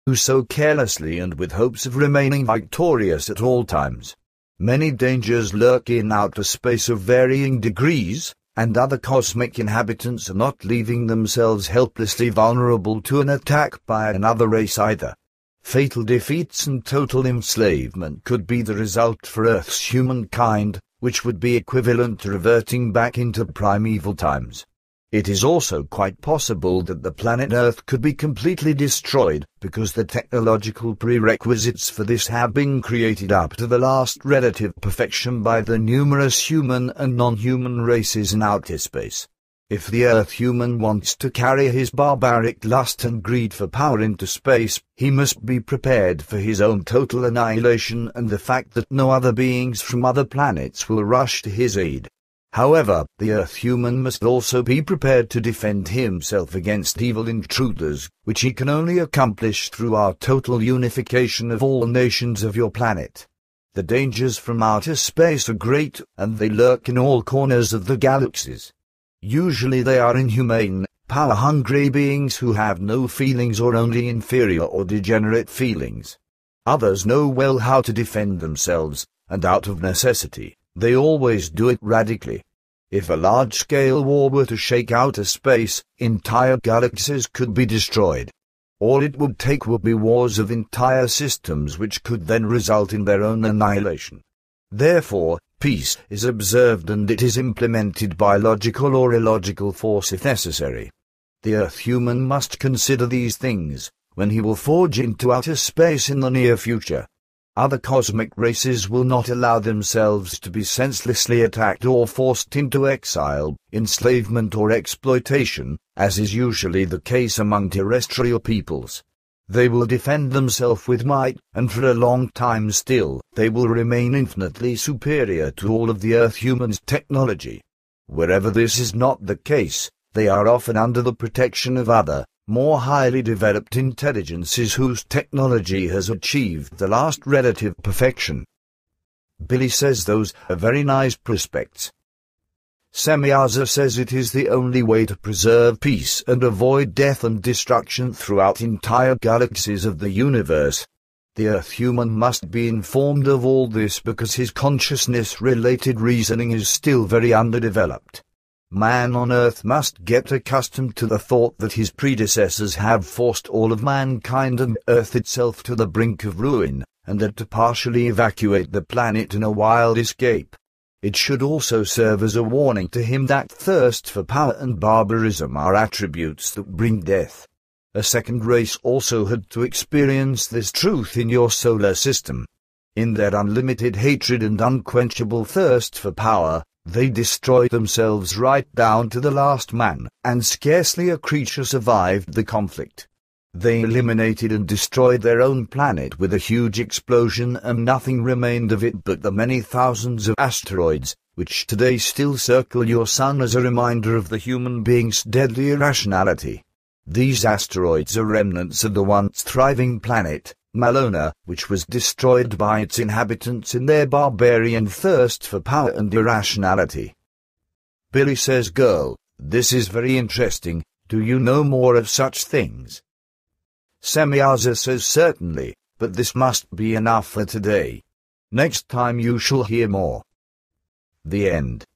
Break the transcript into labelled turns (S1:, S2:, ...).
S1: who sow carelessly and with hopes of remaining victorious at all times. Many dangers lurk in outer space of varying degrees, and other cosmic inhabitants are not leaving themselves helplessly vulnerable to an attack by another race either. Fatal defeats and total enslavement could be the result for Earth's humankind, which would be equivalent to reverting back into primeval times. It is also quite possible that the planet Earth could be completely destroyed, because the technological prerequisites for this have been created up to the last relative perfection by the numerous human and non-human races in outer space. If the Earth human wants to carry his barbaric lust and greed for power into space, he must be prepared for his own total annihilation and the fact that no other beings from other planets will rush to his aid. However, the Earth human must also be prepared to defend himself against evil intruders, which he can only accomplish through our total unification of all nations of your planet. The dangers from outer space are great, and they lurk in all corners of the galaxies. Usually they are inhumane, power-hungry beings who have no feelings or only inferior or degenerate feelings. Others know well how to defend themselves, and out of necessity, they always do it radically. If a large-scale war were to shake outer space, entire galaxies could be destroyed. All it would take would be wars of entire systems which could then result in their own annihilation. Therefore, peace is observed and it is implemented by logical or illogical force if necessary. The Earth human must consider these things when he will forge into outer space in the near future. Other cosmic races will not allow themselves to be senselessly attacked or forced into exile, enslavement or exploitation, as is usually the case among terrestrial peoples. They will defend themselves with might, and for a long time still, they will remain infinitely superior to all of the Earth humans' technology. Wherever this is not the case, they are often under the protection of other, more highly developed intelligences whose technology has achieved the last relative perfection. Billy says those are very nice prospects. Semjase says it is the only way to preserve peace and avoid death and destruction throughout entire galaxies of the universe. The Earth human must be informed of all this because his consciousness-related reasoning is still very underdeveloped. Man on Earth must get accustomed to the thought that his predecessors have forced all of mankind and Earth itself to the brink of ruin, and that to partially evacuate the planet in a wild escape. It should also serve as a warning to him that thirst for power and barbarism are attributes that bring death. A second race also had to experience this truth in your solar system. In their unlimited hatred and unquenchable thirst for power, they destroyed themselves right down to the last man, and scarcely a creature survived the conflict. They eliminated and destroyed their own planet with a huge explosion, and nothing remained of it but the many thousands of asteroids, which today still circle your sun as a reminder of the human being's deadly irrationality. These asteroids are remnants of the once thriving planet, Malona, which was destroyed by its inhabitants in their barbarian thirst for power and irrationality. Billy says, "Girl, this is very interesting. Do you know more of such things?" Semjase says, "Certainly, but this must be enough for today. Next time you shall hear more." The end.